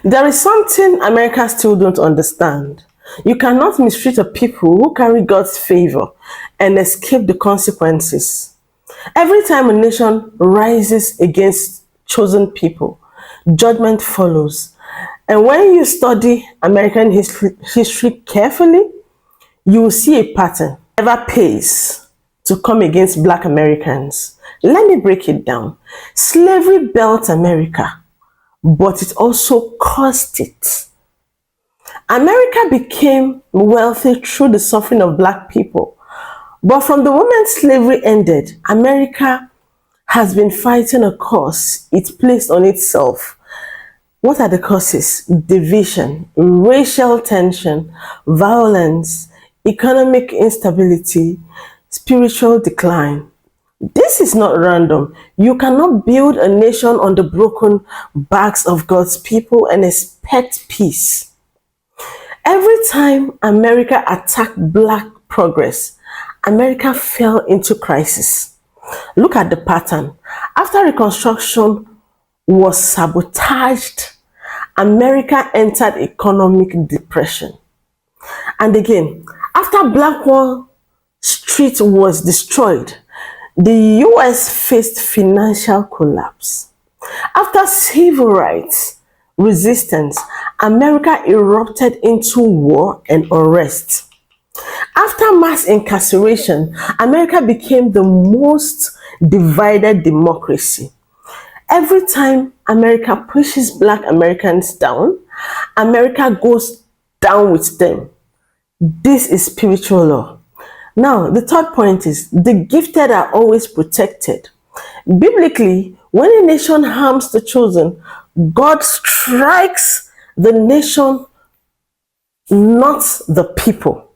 There is something America still don't understand. You cannot mistreat a people who carry God's favor and escape the consequences. Every time a nation rises against chosen people, judgment follows. And when you study American history carefully, you will see a pattern. It never pays to come against Black Americans. Let me break it down. Slavery built America, but it also cost it. America became wealthy through the suffering of Black people. But from the moment slavery ended, America has been fighting a cause it placed on itself. What are the causes? Division, racial tension, violence, economic instability, spiritual decline. This is not random. You cannot build a nation on the broken backs of God's people and expect peace. Every time America attacked Black progress, America fell into crisis. Look at the pattern. After Reconstruction was sabotaged, America entered economic depression. And again, after Black Wall Street was destroyed, the US faced financial collapse. After civil rights resistance, America erupted into war and unrest. After mass incarceration, America became the most divided democracy. Every time America pushes Black Americans down, America goes down with them. This is spiritual law. Now, the third point is the gifted are always protected. Biblically, when a nation harms the chosen, God strikes the nation, not the people.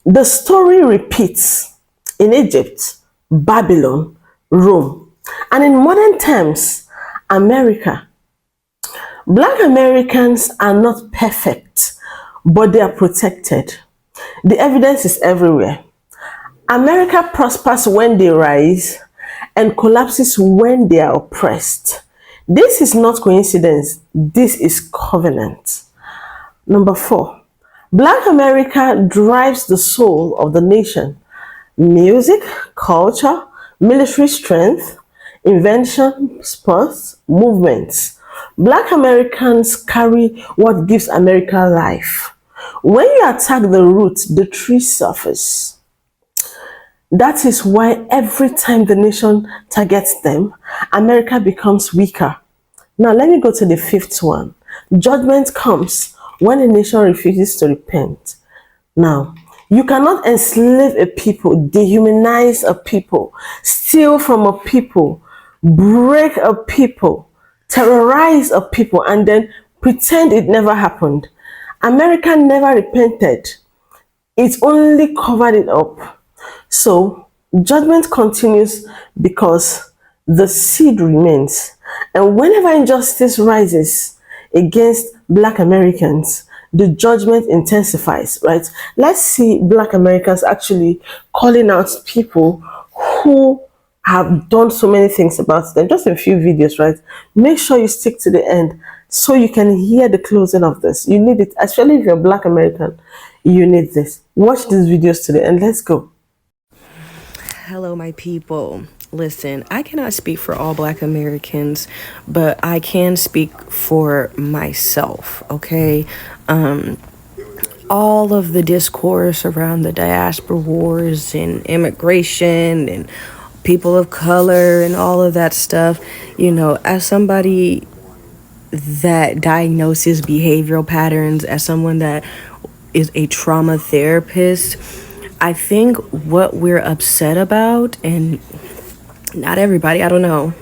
The story repeats in Egypt, Babylon, Rome, and in modern times, America. Black Americans are not perfect, but they are protected. The evidence is everywhere. America prospers when they rise and collapses when they are oppressed. This is not coincidence, this is covenant. Number 4, Black America drives the soul of the nation. Music, culture, military strength, invention, sports, movements. Black Americans carry what gives America life. When you attack the root, the tree suffers. That is why every time the nation targets them, America becomes weaker. Now let me go to the 5th one. Judgment comes when a nation refuses to repent. Now, you cannot enslave a people, dehumanize a people, steal from a people, break a people, terrorize a people, and then pretend it never happened. America never repented. It only covered it up. So, judgment continues because the seed remains. And whenever injustice rises against Black Americans, the judgment intensifies, right? Let's see Black Americans actually calling out people who have done so many things about them. Just a few videos, right? Make sure you stick to the end so you can hear the closing of this. You need it, especially if you're Black American, you need this. Watch these videos today and let's go. Hello, my people. Listen, I cannot speak for all Black Americans, but I can speak for myself, okay? All of the discourse around the diaspora wars and immigration and people of color and all of that stuff, you know, as somebody that diagnoses behavioral patterns, as someone that is a trauma therapist, I think what we're upset about, and not everybody, I don't know,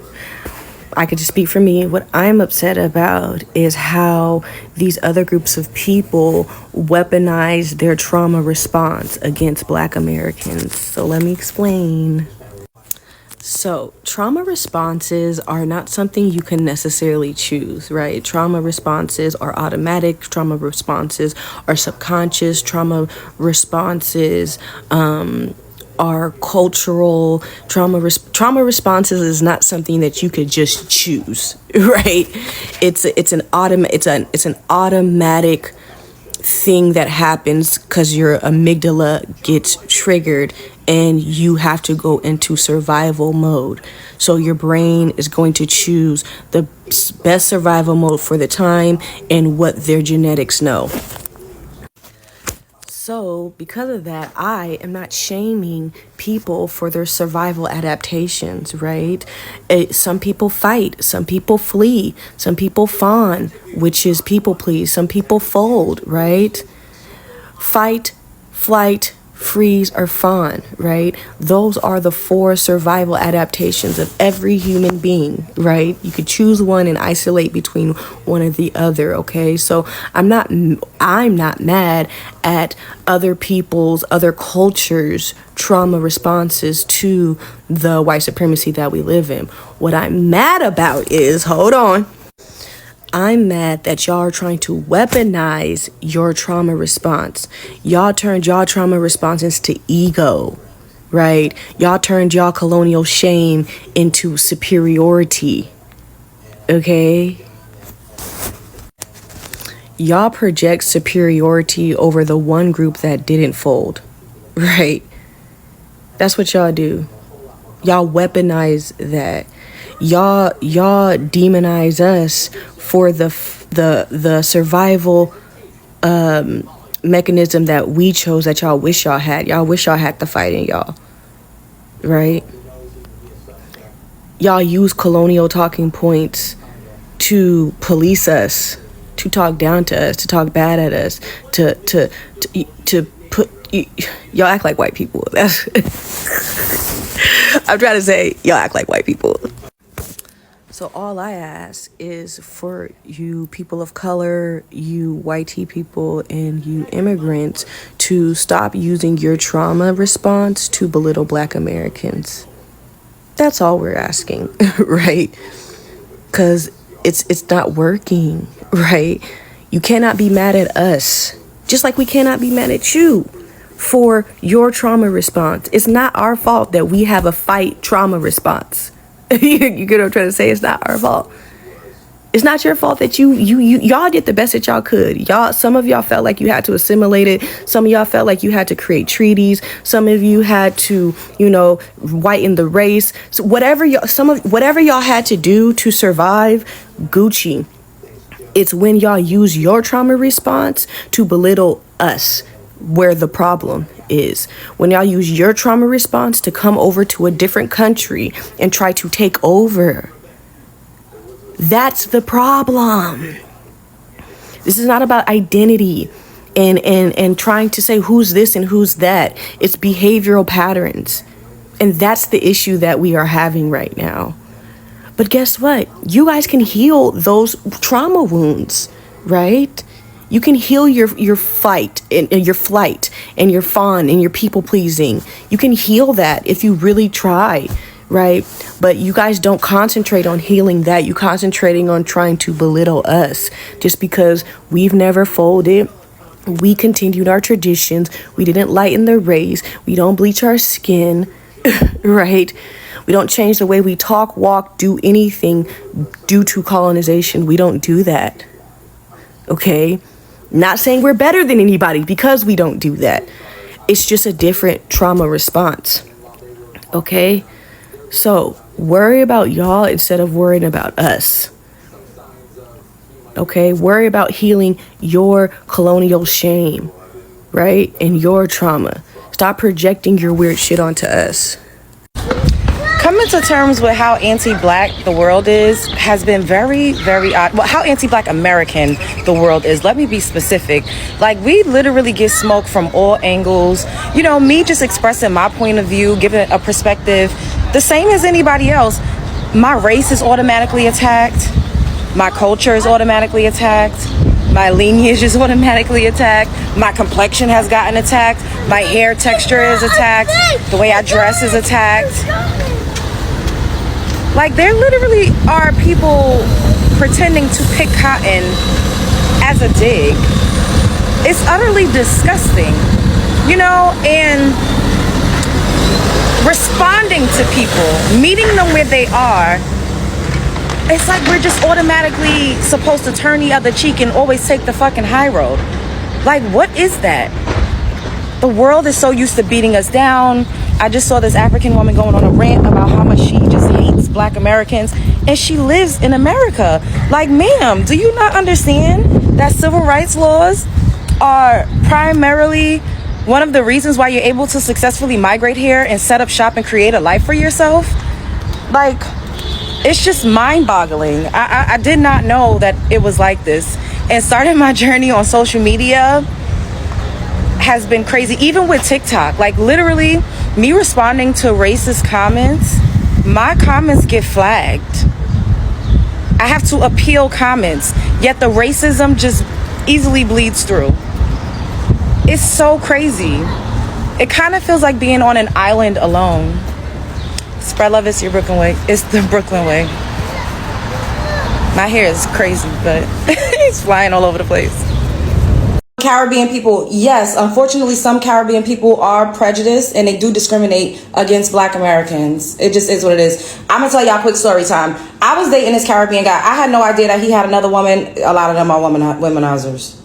I could just speak for me, what I'm upset about is how these other groups of people weaponize their trauma response against Black Americans. So let me explain. So, trauma responses are not something you can necessarily choose, right? Trauma responses are automatic, trauma responses are subconscious, trauma responses our cultural trauma responses is not something that you could just choose, right? It's an automatic thing that happens because your amygdala gets triggered and you have to go into survival mode. So your brain is going to choose the best survival mode for the time and what their genetics know. So, because of that, I am not shaming people for their survival adaptations, right? Some people fight, some people flee, some people fawn, which is people please, some people fold, right? Fight, flight, freeze, or fawn, right? Those are the 4 survival adaptations of every human being, right? You could choose one and isolate between one or the other, okay? So I'm not mad at other people's, other cultures' trauma responses to the white supremacy that we live in. What I'm mad about is, hold on, I'm mad that y'all are trying to weaponize your trauma response. Y'all turned y'all trauma responses to ego, right? Y'all turned y'all colonial shame into superiority, okay? Y'all project superiority over the one group that didn't fold, right? That's what y'all do. Y'all weaponize that. Y'all demonize us for the survival mechanism that we chose that y'all wish y'all had. Y'all wish y'all had the fight in y'all, right? Y'all use colonial talking points to police us, to talk down to us, to talk bad at us, to put y'all act like white people. That's I'm trying to say y'all act like white people. So all I ask is for you people of color, you white people, and you immigrants to stop using your trauma response to belittle Black Americans. That's all we're asking, right? Because it's not working, right? You cannot be mad at us, just like we cannot be mad at you for your trauma response. It's not our fault that we have a fight trauma response. You get what I'm trying to say? It's not our fault. It's not your fault that y'all did the best that y'all could. Some of y'all felt like you had to assimilate it. Some of y'all felt like you had to create treaties. Some of you had to, whiten the race. So whatever y'all had to do to survive, Gucci. It's when y'all use your trauma response to belittle us where the problem is. When y'all use your trauma response to come over to a different country and try to take over. That's the problem. This is not about identity and trying to say who's this and who's that. It's behavioral patterns. And that's the issue that we are having right now. But guess what? You guys can heal those trauma wounds, right? You can heal your fight and your flight and your fawn and your people pleasing. You can heal that if you really try, right? But you guys don't concentrate on healing that. You concentrating on trying to belittle us just because we've never folded. We continued our traditions. We didn't lighten the rays. We don't bleach our skin, right? We don't change the way we talk, walk, do anything due to colonization. We don't do that. Okay? Not saying we're better than anybody because we don't do that. It's just a different trauma response. Okay? So, worry about y'all instead of worrying about us. Okay? Worry about healing your colonial shame, right? And your trauma. Stop projecting your weird shit onto us. Coming to terms with how anti-Black the world is has been very, very odd. Well, how anti-Black American the world is. Let me be specific. Like, we literally get smoked from all angles. Me just expressing my point of view, giving a perspective, the same as anybody else. My race is automatically attacked. My culture is automatically attacked. My lineage is automatically attacked. My complexion has gotten attacked. My hair texture is attacked. The way I dress is attacked. Like, there literally are people pretending to pick cotton as a dig. It's utterly disgusting, and responding to people, meeting them where they are. It's like we're just automatically supposed to turn the other cheek and always take the fucking high road. Like, what is that? The world is so used to beating us down. I just saw this African woman going on a rant about how much she just hates Black Americans, and she lives in America. Like, ma'am, do you not understand that civil rights laws are primarily one of the reasons why you're able to successfully migrate here and set up shop and create a life for yourself? Like, it's just mind-boggling. I did not know that it was like this. And starting my journey on social media has been crazy, even with TikTok. Like, literally, me responding to racist comments, my comments get flagged. I have to appeal comments, yet the racism just easily bleeds through. It's so crazy. It kind of feels like being on an island alone. Spread love, it's your Brooklyn way. It's the Brooklyn way. My hair is crazy, but it's flying all over the place. Caribbean people, yes, unfortunately, some Caribbean people are prejudiced and they do discriminate against Black Americans. It just is what it is. I'm gonna tell y'all a quick story time. I was dating this Caribbean guy. I had no idea that he had another woman. A lot of them are womanizers.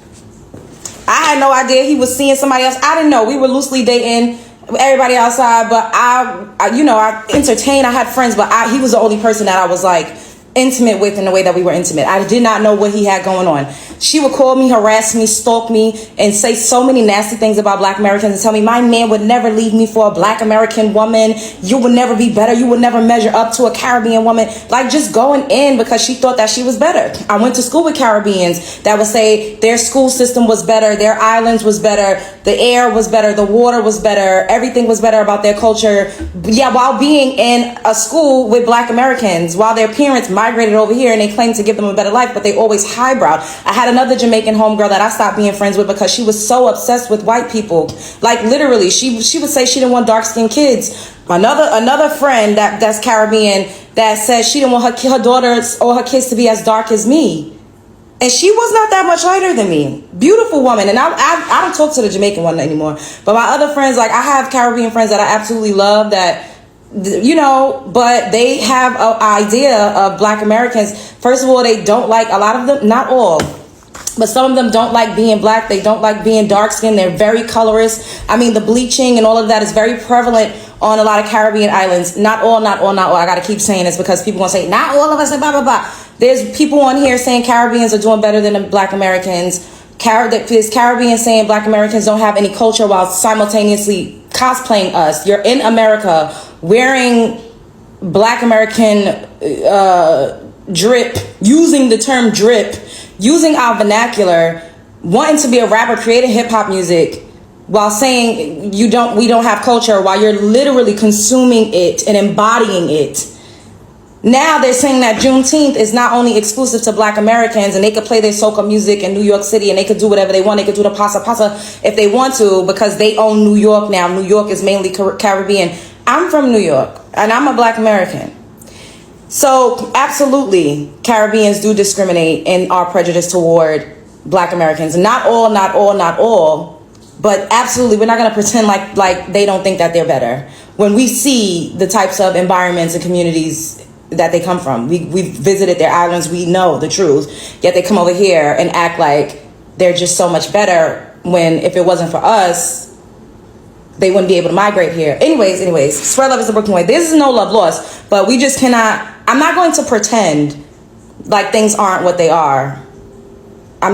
I had no idea he was seeing somebody else. I didn't know. We were loosely dating everybody outside, but I entertained. I had friends, but he was the only person that I was like intimate with in the way that we were intimate. I did not know what he had going on. She would call me, harass me, stalk me, and say so many nasty things about Black Americans and tell me my man would never leave me for a Black American woman. You would never be better. You would never measure up to a Caribbean woman. Like, just going in because she thought that she was better. I went to school with Caribbeans that would say their school system was better, their islands was better, the air was better, the water was better, everything was better about their culture. Yeah, while being in a school with Black Americans, while their parents migrated over here and they claimed to give them a better life, but they always highbrowed. I had another Jamaican homegirl that I stopped being friends with because she was so obsessed with white people. Like, literally, she would say she didn't want dark-skinned kids. Another friend that's Caribbean that says she didn't want her daughters or her kids to be as dark as me. And she was not that much lighter than me. Beautiful woman. And I don't talk to the Jamaican one anymore. But my other friends, like, I have Caribbean friends that I absolutely love that, you know, but they have an idea of Black Americans. First of all, they don't like, a lot of them, not all, but some of them don't like being Black. They don't like being dark skinned. They're very colorist. I mean, the bleaching and all of that is very prevalent on a lot of Caribbean islands. Not all. I got to keep saying this because people want to say, not all of us, and blah, blah, blah. There's people on here saying Caribbeans are doing better than the Black Americans. There's Caribbeans saying Black Americans don't have any culture while simultaneously cosplaying us. You're in America wearing Black American drip, using the term drip, using our vernacular, wanting to be a rapper, creating hip hop music, while saying we don't have culture, while you're literally consuming it and embodying it. Now they're saying that Juneteenth is not only exclusive to Black Americans and they could play their soca music in New York City and they could do whatever they want. They could do the pasa pasa if they want to because they own New York now. New York is mainly Caribbean. I'm from New York and I'm a Black American. So absolutely, Caribbeans do discriminate and are prejudiced toward Black Americans. Not all, but absolutely, we're not going to pretend like they don't think that they're better. When we see the types of environments and communities that they come from, we've visited their islands, we know the truth, yet they come over here and act like they're just so much better when if it wasn't for us, they wouldn't be able to migrate here. Anyways, spread love is the Brooklyn way. This is no love lost, but we just cannot, I'm not going to pretend like things aren't what they are. I'm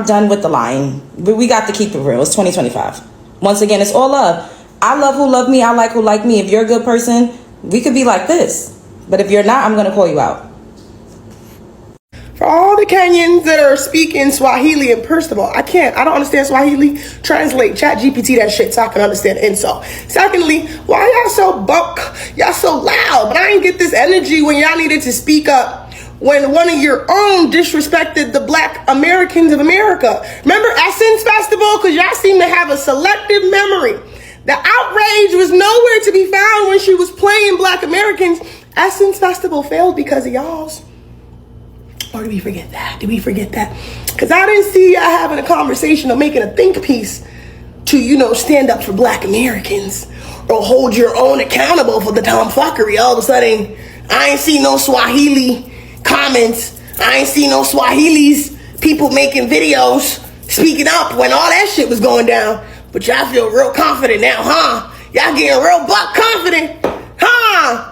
done with the lying. We got to keep it real. It's 2025. Once again, it's all love. I love who love me. I like who like me. If you're a good person, we could be like this. But if you're not, I'm going to call you out. For all the Kenyans that are speaking Swahili, and first of all, I don't understand Swahili. Translate, chat GPT that shit so I can understand the insult. Secondly, why y'all so buck? Y'all so loud, but I ain't get this energy when y'all needed to speak up when one of your own disrespected the Black Americans of America. Remember Essence Festival? Because y'all seem to have a selective memory. The outrage was nowhere to be found when she was playing Black Americans. Essence Festival failed because of y'all's. Or did we forget that? Because I didn't see y'all having a conversation or making a think piece to, stand up for Black Americans or hold your own accountable for the tomfuckery. All of a sudden, I ain't see no Swahili comments. I ain't see no Swahilis, people making videos, speaking up when all that shit was going down. But y'all feel real confident now, huh? Y'all getting real buck confident, huh?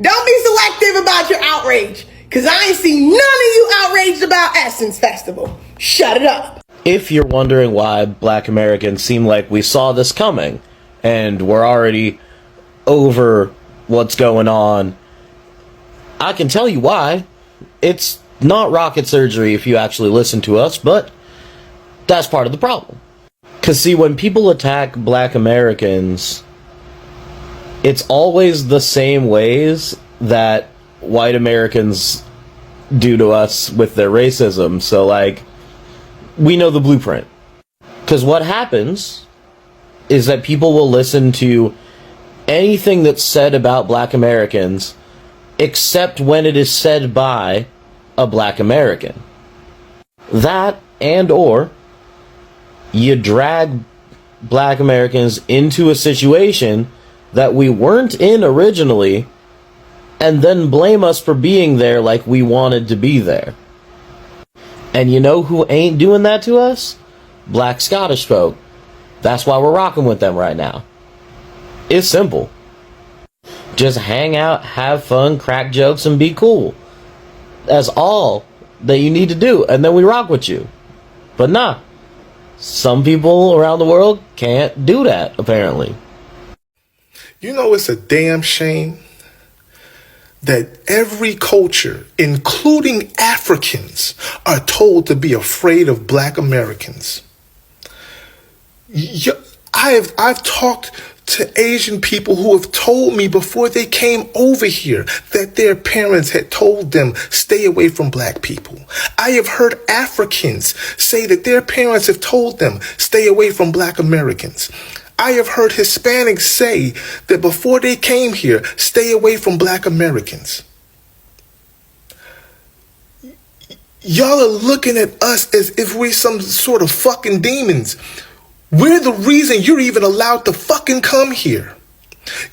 Don't be selective about your outrage, because I ain't seen none of you outraged about Essence Festival. Shut it up. If you're wondering why Black Americans seem like we saw this coming and we're already over what's going on, I can tell you why. It's not rocket surgery if you actually listen to us, but that's part of the problem. Because see, when people attack Black Americans, it's always the same ways that white Americans do to us with their racism. So, like, we know the blueprint. Because what happens is that people will listen to anything that's said about Black Americans except when it is said by a Black American. That and or you drag Black Americans into a situation that we weren't in originally and then blame us for being there like we wanted to be there. And you know who ain't doing that to us? Black Scottish folk. That's why we're rocking with them right now. It's simple. Just hang out, have fun, crack jokes, and be cool. That's all that you need to do, and then we rock with you. But nah, some people around the world can't do that, apparently. You know, it's a damn shame that every culture, including Africans, are told to be afraid of Black Americans. I've talked to Asian people who have told me before they came over here that their parents had told them, stay away from Black people. I have heard Africans say that their parents have told them, stay away from Black Americans. I have heard Hispanics say that before they came here, stay away from Black Americans. Y'all are looking at us as if we're some sort of fucking demons. We're the reason you're even allowed to fucking come here.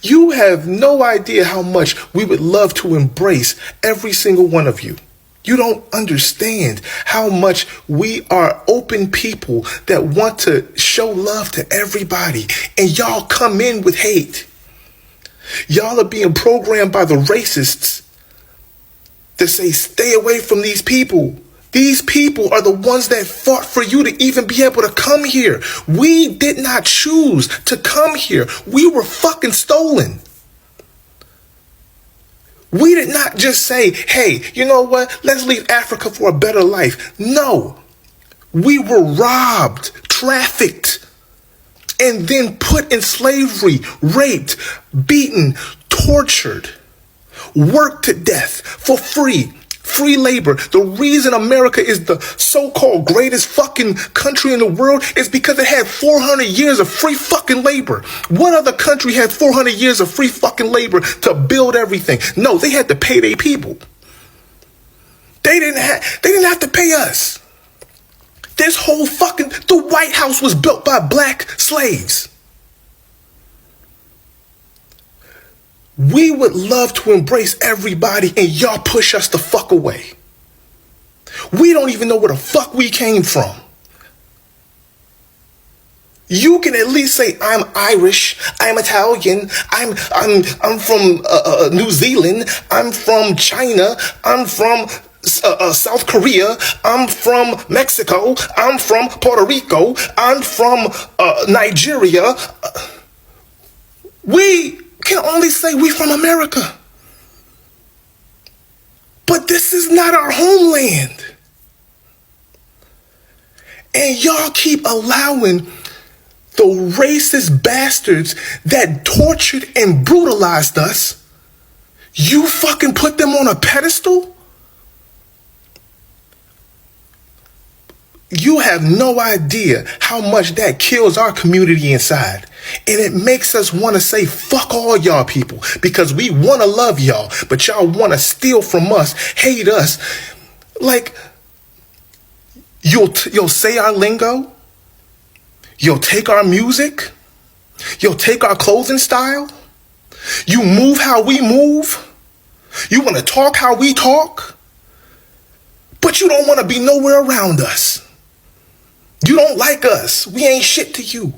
You have no idea how much we would love to embrace every single one of you. You don't understand how much we are open people that want to show love to everybody, and y'all come in with hate. Y'all are being programmed by the racists to say, stay away from these people. These people are the ones that fought for you to even be able to come here. We did not choose to come here. We were fucking stolen. We did not just say, hey, you know what? Let's leave Africa for a better life. No, we were robbed, trafficked, and then put in slavery, raped, beaten, tortured, worked to death for free. Free labor. The reason America is the so-called greatest fucking country in the world is because it had 400 years of free fucking labor. What other country had 400 years of free fucking labor to build everything? No, they had to pay their people. They didn't have to pay us. This whole fucking, the White House was built by Black slaves. We would love to embrace everybody, and y'all push us the fuck away. We don't even know where the fuck we came from. You can at least say, I'm Irish, I'm Italian, I'm from New Zealand, I'm from China, I'm from South Korea, I'm from Mexico, I'm from Puerto Rico, I'm from Nigeria. We can only say we from America. But this is not our homeland. And y'all keep allowing the racist bastards that tortured and brutalized us, you fucking put them on a pedestal? You have no idea how much that kills our community inside. And it makes us want to say, fuck all y'all people, because we want to love y'all, but y'all want to steal from us, hate us. Like, you'll say our lingo, you'll take our music, Yo, take our clothing style. You move how we move. You want to talk how we talk. But you don't want to be nowhere around us. You don't like us. We ain't shit to you.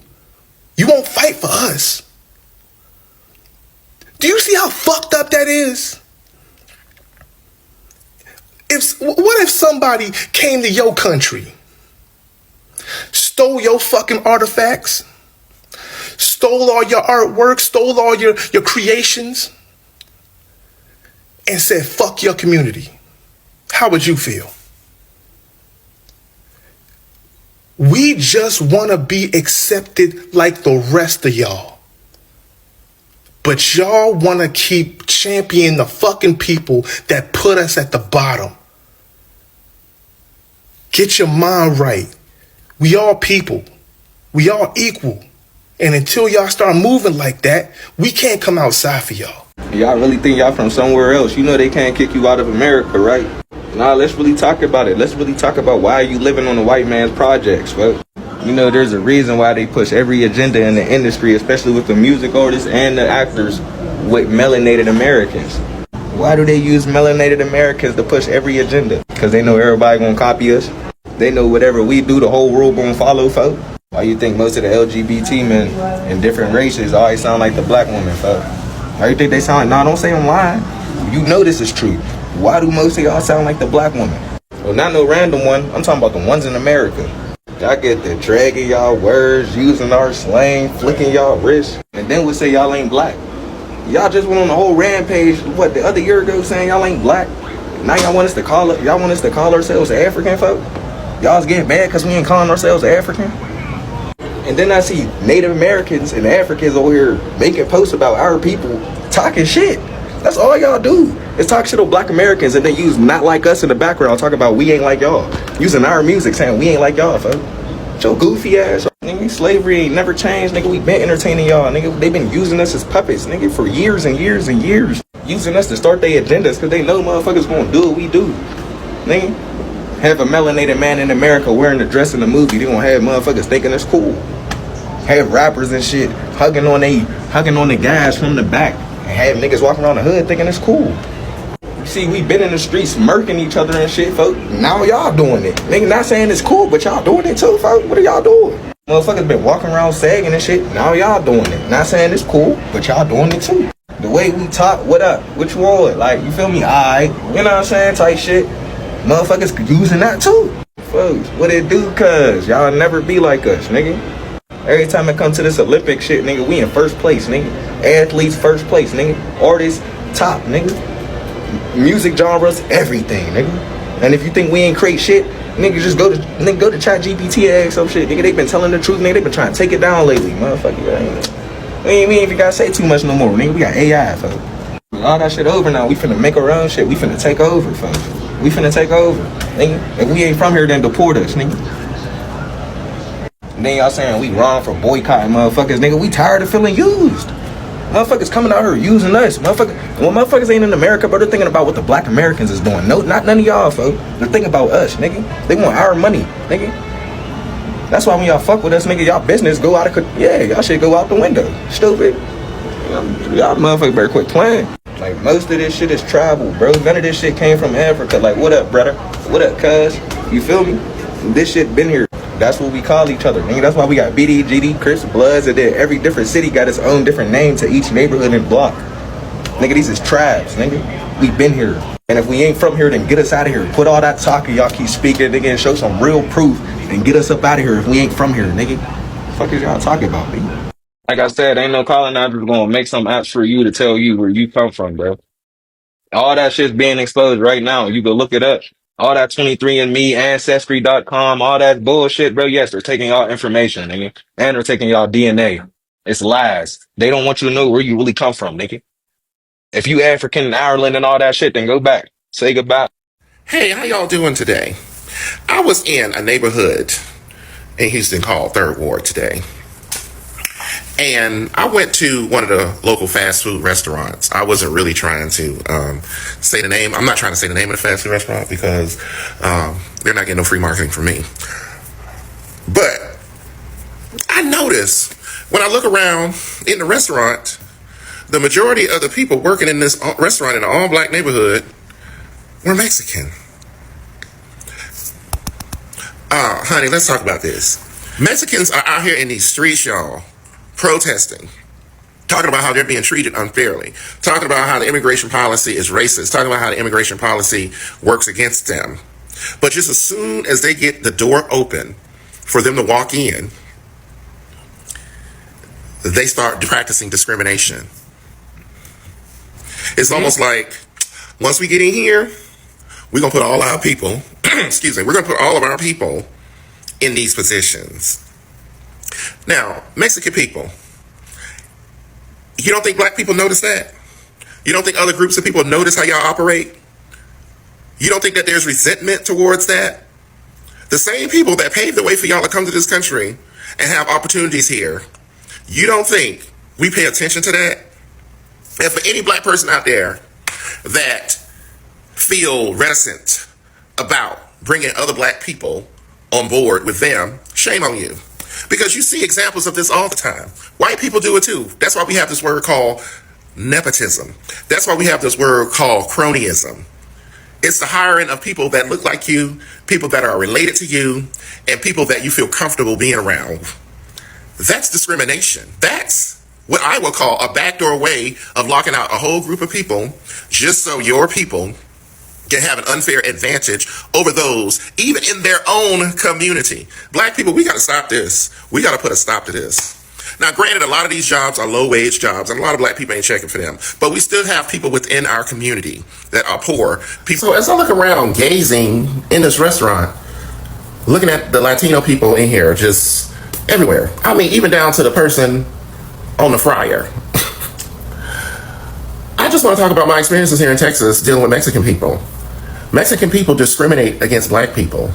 You won't fight for us. Do you see how fucked up that is? What if somebody came to your country, stole your fucking artifacts, stole all your artwork, stole all your creations, and said, fuck your community? How would you feel? We just want to be accepted like the rest of y'all. But y'all want to keep championing the fucking people that put us at the bottom. Get your mind right. We all people. We all equal. And until y'all start moving like that, we can't come outside for y'all. Y'all really think y'all from somewhere else? You know they can't kick you out of America, right? Nah, let's really talk about it. Let's really talk about why you living on the white man's projects, folks. You know, there's a reason why they push every agenda in the industry, especially with the music artists and the actors, with melanated Americans. Why do they use melanated Americans to push every agenda? Because they know everybody gonna copy us. They know whatever we do, the whole world gonna follow, folks. Why you think most of the LGBT men in different races always sound like the black woman, folks? Why you think they sound like, nah, don't say I'm lying. You know this is true. Why do most of y'all sound like the black woman? Well, not no random one. I'm talking about the ones in America. Y'all get the dragging y'all words, using our slang, flicking y'all wrists, and then we say y'all ain't black. Y'all just went on the whole rampage, what, the other year ago, saying y'all ain't black. Now y'all want us to call ourselves African, folk? Y'all's getting mad because we ain't calling ourselves African? And then I see Native Americans and Africans over here making posts about our people talking shit. That's all y'all do. Is talk shit on black Americans and then use not like us in the background, talk about we ain't like y'all. Using our music saying we ain't like y'all, folks. Your goofy ass. Nigga, slavery ain't never changed, nigga. We been entertaining y'all, nigga. They been using us as puppets, nigga, for years and years and years. Using us to start their agendas because they know motherfuckers gonna do what we do. Nigga, have a melanated man in America wearing the dress in the movie, they gonna have motherfuckers thinking it's cool. Have rappers and shit hugging on the guys from the back and have niggas walking around the hood thinking it's cool. You see, we been in the streets murking each other and shit, folks. Now y'all doing it. Nigga, not saying it's cool, but y'all doing it too, folks. What are y'all doing? Motherfuckers been walking around sagging and shit. Now y'all doing it. Not saying it's cool, but y'all doing it too. The way we talk, what up? Which one? Like, you feel me? Alright. You know what I'm saying? Type shit. Motherfuckers using that too. Folks, what it do, cuz? Y'all never be like us, nigga. Every time it comes to this Olympic shit, nigga, we in first place, nigga. Athletes first place, nigga. Artists top, nigga. Music genres, everything, nigga. And if you think we ain't create shit, nigga, just go to ChatGPT and ask some shit, nigga. They been telling the truth, nigga. They been trying to take it down lately, motherfucker. We ain't even gotta say too much no more, nigga. We got AI, folks. All that shit over now. We finna make our own shit. We finna take over, folks. We finna take over, nigga. If we ain't from here, then deport us, nigga. And then y'all saying we wrong for boycotting motherfuckers, nigga. We tired of feeling used. Motherfuckers coming out here using us. Motherfuckers ain't in America, but they're thinking about what the black Americans is doing. No, not none of y'all, folks. They're thinking about us, nigga. They want our money, nigga. That's why when y'all fuck with us, nigga, y'all business go out of, y'all shit go out the window. Stupid. Y'all motherfuckers better quit playing. Like, most of this shit is travel, bro. None of this shit came from Africa. Like, what up, brother? What up, cuz? You feel me? This shit been here. That's what we call each other, nigga. That's why we got BD, GD, Crips, Bloods, and then every different city got its own different name to each neighborhood and block. Nigga, these is tribes, nigga. We been here. And if we ain't from here, then get us out of here. Put all that talk y'all keep speaking, nigga, and show some real proof and get us up out of here if we ain't from here, nigga. What the fuck is y'all talking about, nigga? Like I said, ain't no colonizers gonna make some apps for you to tell you where you come from, bro. All that shit's being exposed right now. You go look it up. All that 23andMe, Ancestry.com, all that bullshit, bro. Yes, they're taking y'all information, nigga. And they're taking y'all DNA. It's lies. They don't want you to know where you really come from, nigga. If you African in Ireland and all that shit, then go back. Say goodbye. Hey, how y'all doing today? I was in a neighborhood in Houston called Third Ward today. And I went to one of the local fast food restaurants. I wasn't really trying to say the name. I'm not trying to say the name of the fast food restaurant because they're not getting no free marketing from me. But I noticed When I look around in the restaurant, the majority of the people working in this restaurant in an all-black neighborhood were Mexican. Honey, let's talk about this. Mexicans are out here in these streets, y'all, protesting, talking about how they're being treated unfairly, talking about how the immigration policy is racist, talking about how the immigration policy works against them. But just as soon as they get the door open for them to walk in, they start practicing discrimination. It's almost like, once we get in here, we're going to put all our people, excuse me, we're going to put all of our people in these positions. Now, Mexican people, you don't think black people notice that? You don't think other groups of people notice how y'all operate? You don't think that there's resentment towards that? The same people that paved the way for y'all to come to this country and have opportunities here, you don't think we pay attention to that? And for any black person out there that feel reticent about bringing other black people on board with them, shame on you. Because you see examples of this all the time. White people do it too. That's why we have this word called nepotism. That's why we have this word called cronyism. It's the hiring of people that look like you, people that are related to you, and people that you feel comfortable being around. That's discrimination. That's what I would call a backdoor way of locking out a whole group of people just so your people can have an unfair advantage over those, even in their own community. Black people, we got to stop this. We got to put a stop to this. Now, granted, a lot of these jobs are low-wage jobs, and a lot of black people ain't checking for them. But we still have people within our community that are poor people. So as I look around, gazing in this restaurant, looking at the Latino people in here, just everywhere. I mean, even down to the person on the fryer. I just want to talk about my experiences here in Texas dealing with Mexican people. Mexican people discriminate against black people.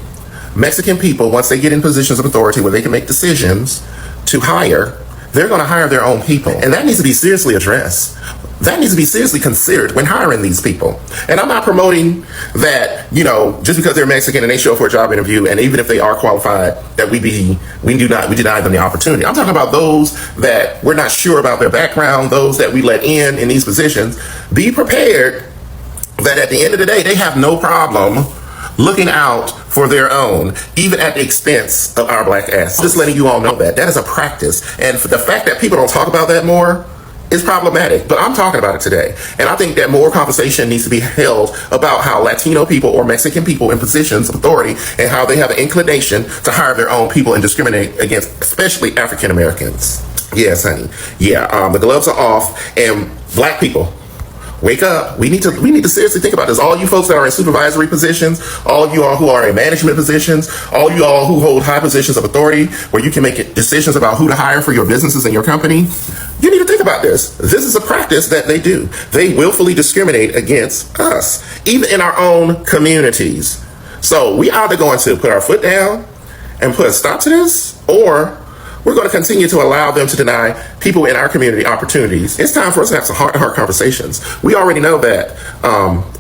Mexican people, once they get in positions of authority where they can make decisions to hire, they're going to hire their own people. And that needs to be seriously addressed. That needs to be seriously considered when hiring these people. And I'm not promoting that, you know, just because they're Mexican and they show up for a job interview, and even if they are qualified, that we deny them the opportunity. I'm talking about those that we're not sure about their background, those that we let in these positions. Be prepared that at the end of the day, they have no problem looking out for their own, even at the expense of our black ass. Just letting you all know that. That is a practice. And for the fact that people don't talk about that more is problematic. But I'm talking about it today. And I think that more conversation needs to be held about how Latino people or Mexican people in positions of authority and how they have an inclination to hire their own people and discriminate against especially African Americans. Yes, honey. Yeah, the gloves are off. And black people, wake up. We need to seriously think about this. All you folks that are in supervisory positions, all of you all who are in management positions, all you all who hold high positions of authority where you can make decisions about who to hire for your businesses and your company, you need to think about this. This is a practice that they do. They willfully discriminate against us, even in our own communities. So we either going to put our foot down and put a stop to this, or we're going to continue to allow them to deny people in our community opportunities. It's time for us to have some heart-to-heart conversations. We already know that,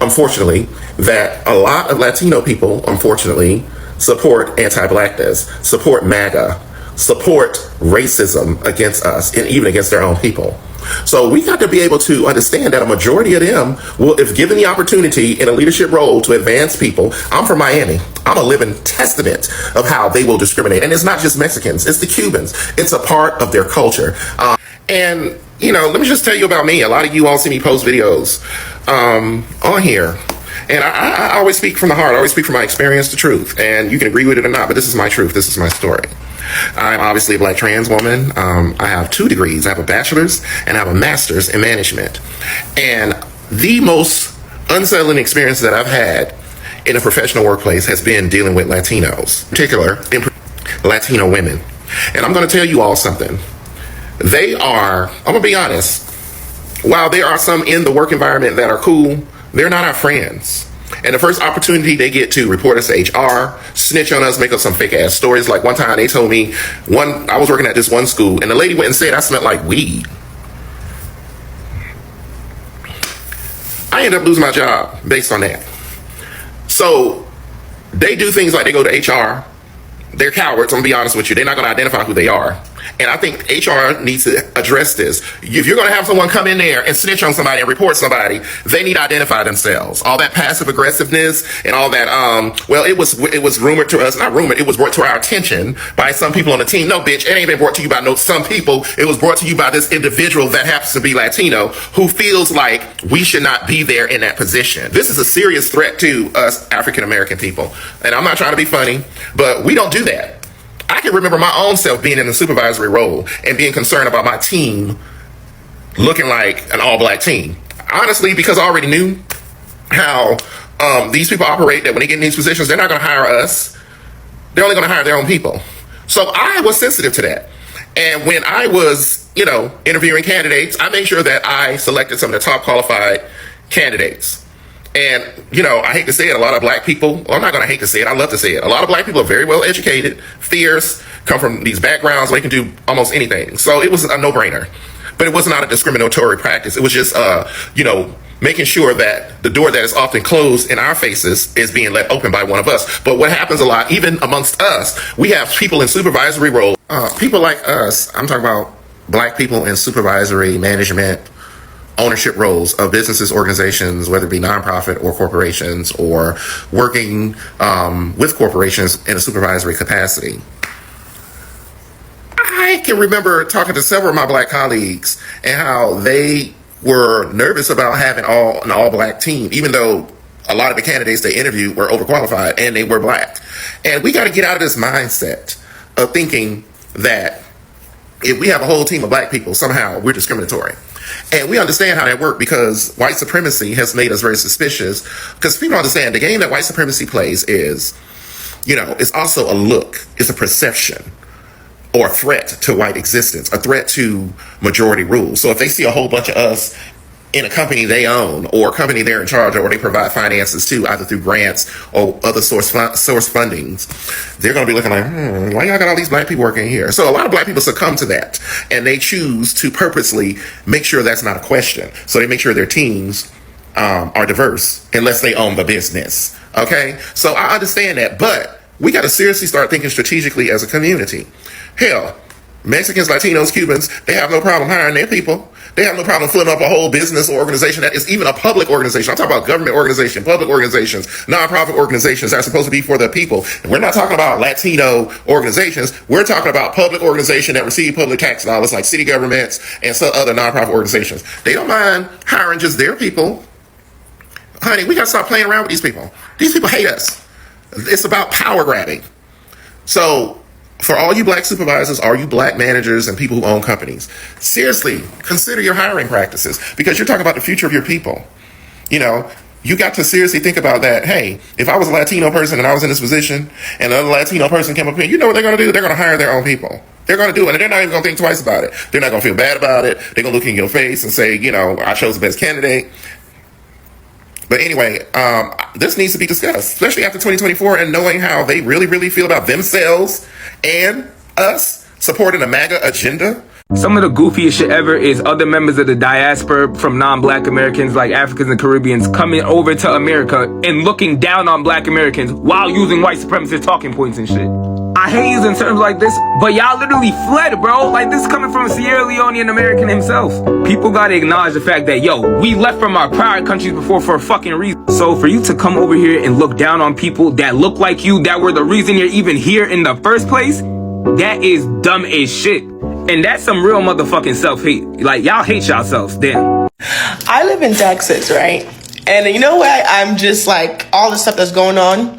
unfortunately, that a lot of Latino people, unfortunately, support anti-blackness, support MAGA, support racism against us, and even against their own people. So we got to be able to understand that a majority of them will, if given the opportunity in a leadership role to advance people. I'm from Miami. I'm a living testament of how they will discriminate. And it's not just Mexicans, it's the Cubans. It's a part of their culture. And, you know, let me just tell you about me. A lot of you all see me post videos on here. And I always speak from the heart. I always speak from my experience, the truth. And you can agree with it or not, but this is my truth. This is my story. I'm obviously a black trans woman. I have 2 degrees. I have a bachelor's and I have a master's in management. And the most unsettling experience that I've had in a professional workplace has been dealing with Latinos, in particular, Latino women. And I'm going to tell you all something. I'm going to be honest, while there are some in the work environment that are cool, they're not our friends. And the first opportunity they get to report us to HR, snitch on us, make up some fake ass stories. Like one time they told me, I was working at this one school and the lady went and said I smelled like weed. I ended up losing my job based on that. So they do things like they go to HR. They're cowards, I'm gonna be honest with you. They're not gonna identify who they are. And I think HR needs to address this. If you're going to have someone come in there and snitch on somebody and report somebody, they need to identify themselves. All that passive aggressiveness and all that, well, it was rumored to us, not rumored, it was brought to our attention by some people on the team. No, bitch, it ain't been brought to you by some people. It was brought to you by this individual that happens to be Latino who feels like we should not be there in that position. This is a serious threat to us African American people. And I'm not trying to be funny, but we don't do that. I can remember my own self being in a supervisory role and being concerned about my team looking like an all-black team. Honestly, because I already knew how these people operate, that when they get in these positions, they're not going to hire us. They're only going to hire their own people. So I was sensitive to that. And when I was, interviewing candidates, I made sure that I selected some of the top qualified candidates. And, I hate to say it, a lot of black people, well, I'm not going to hate to say it, I love to say it. A lot of black people are very well educated, fierce, come from these backgrounds where they can do almost anything. So it was a no-brainer. But it was not a discriminatory practice. It was just, making sure that the door that is often closed in our faces is being let open by one of us. But what happens a lot, even amongst us, we have people in supervisory roles. People like us, I'm talking about black people in supervisory, management, ownership roles of businesses, organizations, whether it be nonprofit or corporations, or working with corporations in a supervisory capacity. I can remember talking to several of my black colleagues and how they were nervous about having an all-black team, even though a lot of the candidates they interviewed were overqualified and they were black. And we got to get out of this mindset of thinking that if we have a whole team of black people, somehow we're discriminatory. And we understand how that works because white supremacy has made us very suspicious, because people understand the game that white supremacy plays is, it's also a look, it's a perception or a threat to white existence, a threat to majority rule. So if they see a whole bunch of us in a company they own or a company they're in charge of or they provide finances to, either through grants or other source fundings, they're going to be looking like, why y'all got all these black people working here? So a lot of black people succumb to that, and they choose to purposely make sure that's not a question. So they make sure their teams are diverse unless they own the business. Okay? So I understand that, but we got to seriously start thinking strategically as a community. Hell, Mexicans, Latinos, Cubans, they have no problem hiring their people. They have no problem filling up a whole business or organization that is even a public organization. I'm talking about government organization, public organizations, nonprofit organizations that are supposed to be for the people. And we're not talking about Latino organizations. We're talking about public organizations that receive public tax dollars, like city governments and some other nonprofit organizations. They don't mind hiring just their people. Honey, we got to stop playing around with these people. These people hate us. It's about power grabbing. So for all you black supervisors, all you black managers and people who own companies, seriously, consider your hiring practices, because you're talking about the future of your people. You got to seriously think about that. Hey, if I was a Latino person and I was in this position and another Latino person came up here, you know what they're going to do? They're going to hire their own people. They're going to do it, and they're not even going to think twice about it. They're not going to feel bad about it. They're going to look in your face and say, I chose the best candidate. But anyway, this needs to be discussed, especially after 2024, and knowing how they really, really feel about themselves and us supporting a MAGA agenda. Some of the goofiest shit ever is other members of the diaspora from non-black Americans like Africans and Caribbeans coming over to America and looking down on black Americans while using white supremacist talking points and shit. I hate using terms like this, but y'all literally fled, bro. Like, this is coming from a Sierra Leonean American himself. People gotta acknowledge the fact that, we left from our prior countries before for a fucking reason. So for you to come over here and look down on people that look like you, that were the reason you're even here in the first place, that is dumb as shit. And that's some real motherfucking self-hate. Like, y'all hate yourselves, damn. I live in Texas, right? And you know what? I'm just like, all the stuff that's going on,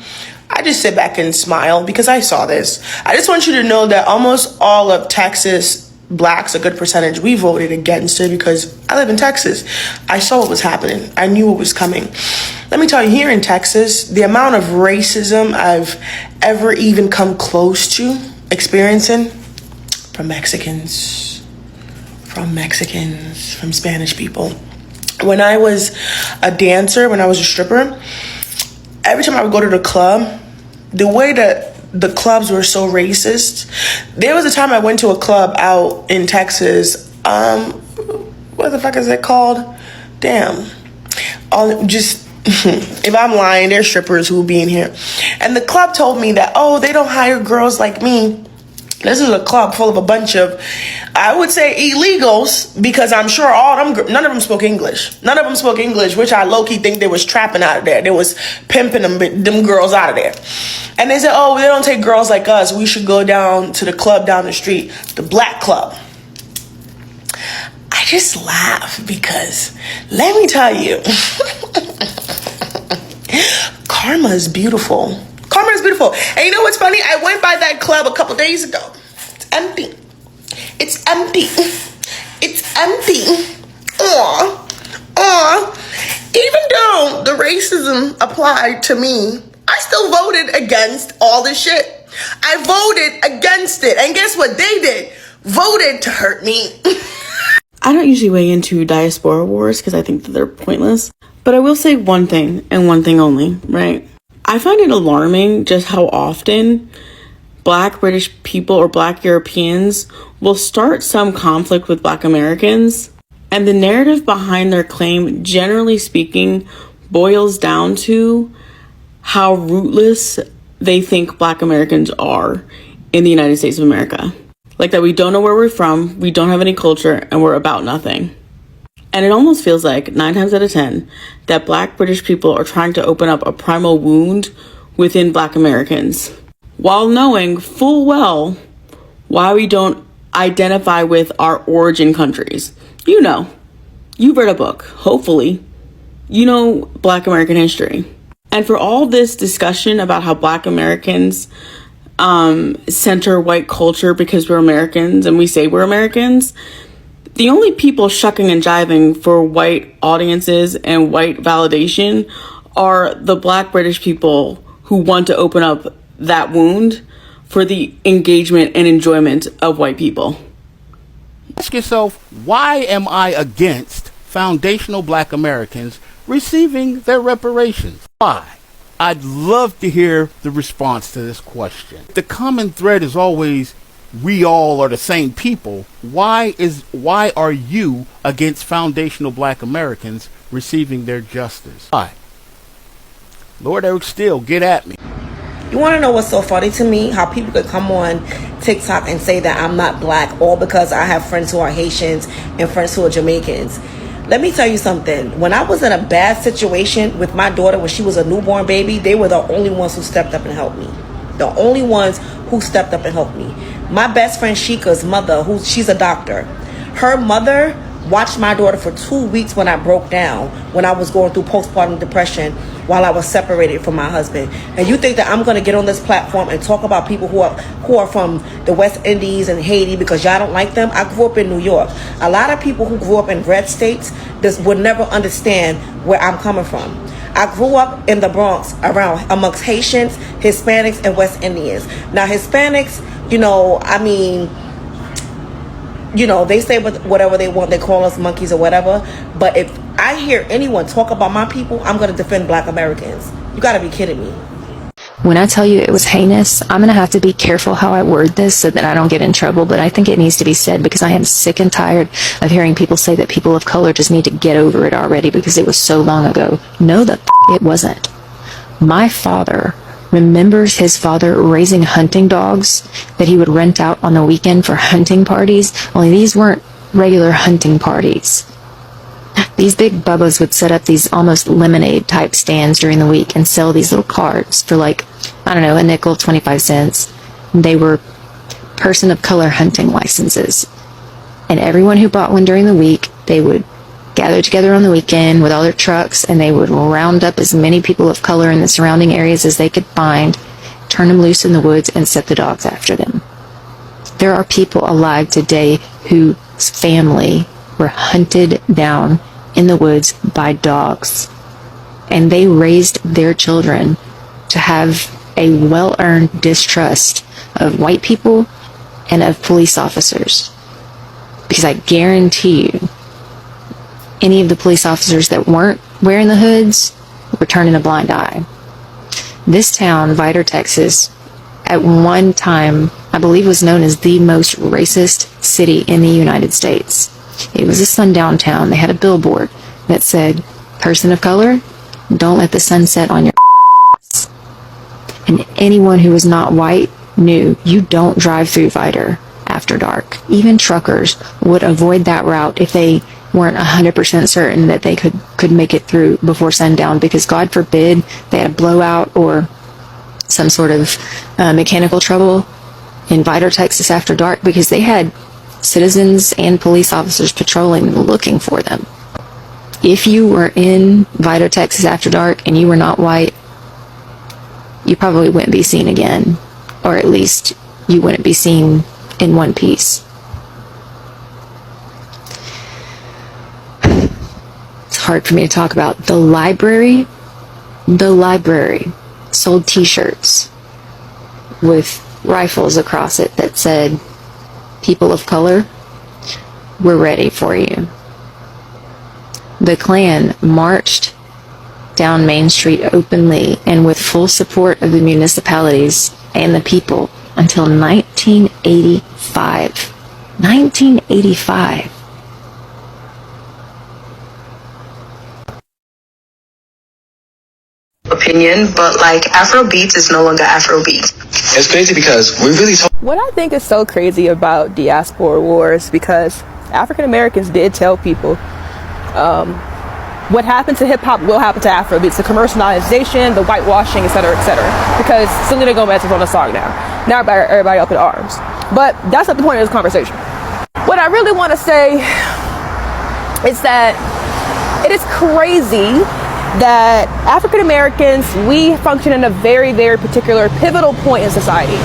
I just sit back and smile because I saw this. I just want you to know that almost all of Texas blacks, a good percentage, we voted against it because I live in Texas. I saw what was happening. I knew what was coming. Let me tell you, here in Texas, the amount of racism I've ever even come close to experiencing from Mexicans, from Spanish people. When I was a dancer, when I was a stripper, every time I would go to the club, the way that the clubs were so racist. There was a time I went to a club out in Texas. What the fuck is it called? Damn. If I'm lying, there's strippers who will be in here. And the club told me that, they don't hire girls like me This is a club full of a bunch of, I would say, illegals, because I'm sure none of them spoke English. None of them spoke English, which I low-key think they was trapping out of there. They was pimping them girls out of there. And they said, oh, they don't take girls like us. We should go down to the club down the street, the black club. I just laugh because, let me tell you, karma is beautiful. Karma is beautiful. And you know what's funny? I went by that club a couple days ago. It's empty. It's empty. It's empty. Even though the racism applied to me, I still voted against all this shit. I voted against it. And guess what they did? Voted to hurt me. I don't usually weigh into diaspora wars because I think that they're pointless. But I will say one thing and one thing only, right? I find it alarming just how often Black British people or Black Europeans will start some conflict with Black Americans, and the narrative behind their claim, generally speaking, boils down to how rootless they think Black Americans are in the United States of America. Like that we don't know where we're from, we don't have any culture, and we're about nothing. And it almost feels like 9 times out of 10 that Black British people are trying to open up a primal wound within Black Americans, while knowing full well why we don't identify with our origin countries. You know, you've read a book, hopefully. You know Black American history. And for all this discussion about how Black Americans center white culture because we're Americans and we say we're Americans, the only people shucking and jiving for white audiences and white validation are the Black British people who want to open up that wound for the engagement and enjoyment of white people. Ask yourself, why am I against foundational Black Americans receiving their reparations? Why? I'd love to hear the response to this question. The common thread is always, we all are the same people. Why are you against foundational Black Americans receiving their justice? Why? Lord Eric Steele, get at me. You want to know what's so funny to me? How people could come on TikTok and say that I'm not Black, all because I have friends who are Haitians and friends who are Jamaicans. Let me tell you something. When I was in a bad situation with my daughter when she was a newborn baby, they were the only ones who stepped up and helped me. The only ones who stepped up and helped me. My best friend Shika's mother, she's a doctor. Her mother watched my daughter for 2 weeks when I broke down, when I was going through postpartum depression while I was separated from my husband. And you think that I'm going to get on this platform and talk about people who are from the West Indies and Haiti because y'all don't like them? I grew up in New York. A lot of people who grew up in red states would never understand where I'm coming from. I grew up in the Bronx amongst Haitians, Hispanics, and West Indians. Now, Hispanics, they say whatever they want. They call us monkeys or whatever. But if I hear anyone talk about my people, I'm going to defend Black Americans. You got to be kidding me. When I tell you it was heinous, I'm going to have to be careful how I word this so that I don't get in trouble, but I think it needs to be said because I am sick and tired of hearing people say that people of color just need to get over it already because it was so long ago. No, it wasn't. My father remembers his father raising hunting dogs that he would rent out on the weekend for hunting parties, only these weren't regular hunting parties. These big bubbas would set up these almost lemonade type stands during the week and sell these little cards for a nickel, 25 cents. They were person of color hunting licenses. And everyone who bought one during the week, they would gather together on the weekend with all their trucks and they would round up as many people of color in the surrounding areas as they could find, turn them loose in the woods and set the dogs after them. There are people alive today whose family were hunted down in the woods by dogs, and they raised their children to have a well-earned distrust of white people and of police officers, because I guarantee you any of the police officers that weren't wearing the hoods were turning a blind eye. This town, Vidor, Texas, at one time I believe was known as the most racist city in the United States. It was a sundown town. They had a billboard that said, "Person of color, don't let the sun set on your ass." And anyone who was not white knew you don't drive through Vidor after dark. Even truckers would avoid that route if they weren't 100% certain that they could make it through before sundown, because God forbid they had a blowout or some sort of mechanical trouble in Vidor, Texas after dark, because they had citizens and police officers patrolling looking for them. If you were in Vidor, Texas after dark and you were not white, you probably wouldn't be seen again, or at least you wouldn't be seen in one piece. It's hard for me to talk about. The library sold t-shirts with rifles across it that said, "People of color, we're ready for you." The Klan marched down Main Street openly and with full support of the municipalities and the people until 1985. 1985. Opinion, but like Afrobeats is no longer Afrobeat. It's crazy because we really What I think is so crazy about diaspora wars, because African Americans did tell people what happened to hip hop will happen to Afrobeats, the commercialization, the whitewashing, etc., etc. Because Selena Gomez is on the song now. Now everybody up in arms. But that's not the point of this conversation. What I really want to say is that it is crazy that African Americans, we function in a very, very particular pivotal point in society.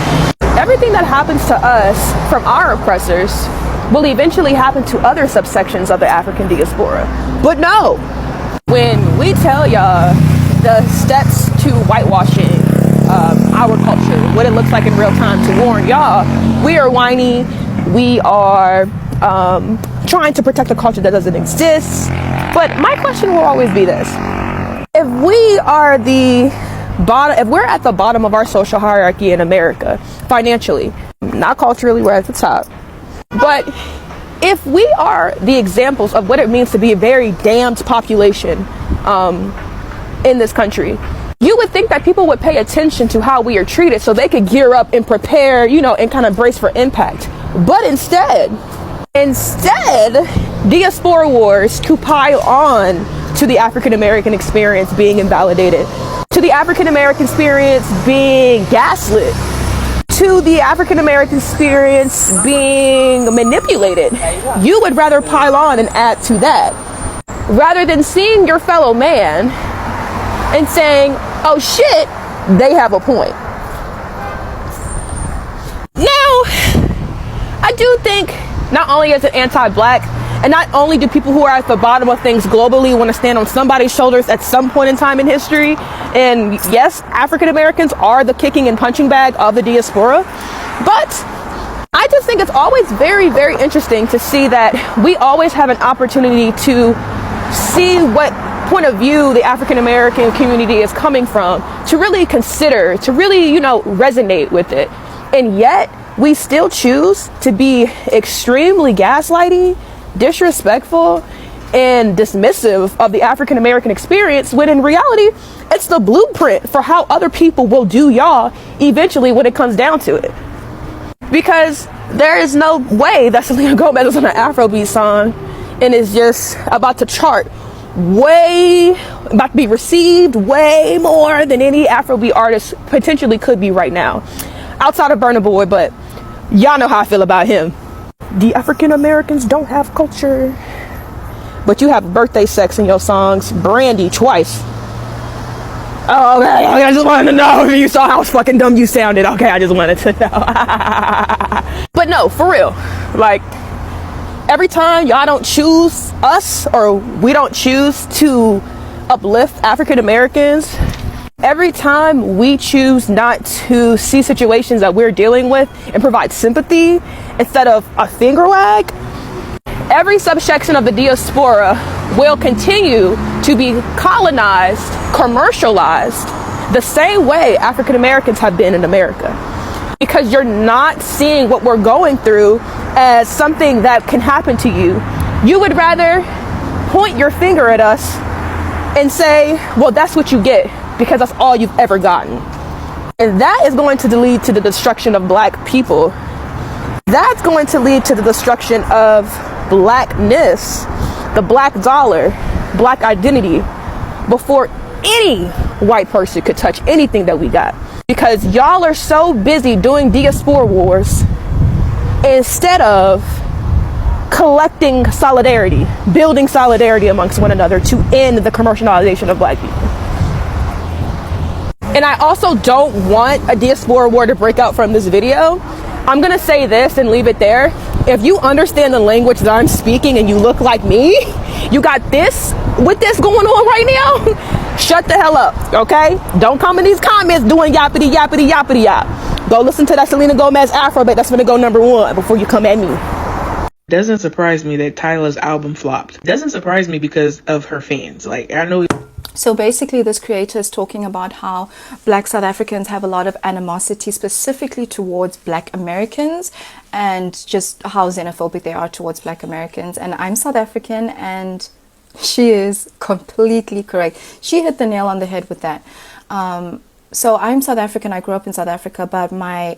Everything that happens to us from our oppressors will eventually happen to other subsections of the African diaspora. But no, when we tell y'all the steps to whitewashing our culture, what it looks like in real time, to warn y'all, we are whiny, we are trying to protect a culture that doesn't exist. But my question will always be this: if we are the bottom, if we're at the bottom of our social hierarchy in America, financially, not culturally, we're at the top. But if we are the examples of what it means to be a very damned population in this country, you would think that people would pay attention to how we are treated so they could gear up and prepare, you know, and kind of brace for impact. But instead, diaspora wars to pile on to the African American experience being invalidated, to the African American experience being gaslit, to the African American experience being manipulated. You would rather pile on and add to that, rather than seeing your fellow man and saying, oh shit, they have a point. Now, I do think not only is it anti-black, and not only do people who are at the bottom of things globally want to stand on somebody's shoulders at some point in time in history, and yes, African Americans are the kicking and punching bag of the diaspora, but I just think it's always very, very interesting to see that we always have an opportunity to see what point of view the African American community is coming from, to really consider, to really, you know, resonate with it. And yet we still choose to be extremely gaslighting, disrespectful, and dismissive of the African American experience, when in reality it's the blueprint for how other people will do y'all eventually when it comes down to it. Because there is no way that Selena Gomez is on an Afrobeat song and is just about to chart about to be received way more than any Afrobeat artist potentially could be right now, outside of Burna Boy. But y'all know how I feel about him. The African Americans don't have culture, but you have birthday sex in your songs. Brandy twice. Oh, okay, I just wanted to know if you saw how fucking dumb you sounded. Okay, I just wanted to know. But no, for real, like, every time y'all don't choose us, or we don't choose to uplift African Americans, every time we choose not to see situations that we're dealing with and provide sympathy instead of a finger wag, every subsection of the diaspora will continue to be colonized, commercialized, the same way African Americans have been in America. Because you're not seeing what we're going through as something that can happen to you. You would rather point your finger at us and say, well, that's what you get, because that's all you've ever gotten. And that is going to lead to the destruction of black people. That's going to lead to the destruction of blackness, the black dollar, black identity, before any white person could touch anything that we got. Because y'all are so busy doing diaspora wars instead of collecting solidarity, building solidarity amongst one another to end the commercialization of black people. And I also don't want a diaspora war to break out from this video. I'm gonna say this and leave it there. If you understand the language that I'm speaking and you look like me, you got this with this going on right now, shut the hell up, okay? Don't come in these comments doing yappity yappity yappity yap. Go listen to that Selena Gomez Afrobeat. That's gonna go #1 before you come at me. Doesn't surprise me that Tyla's album flopped. Doesn't surprise me because of her fans. Like, I know. So basically, this creator is talking about how Black South Africans have a lot of animosity specifically towards Black Americans, and just how xenophobic they are towards Black Americans. And I'm South African, and she is completely correct. She hit the nail on the head with that. So I'm South African. I grew up in South Africa, but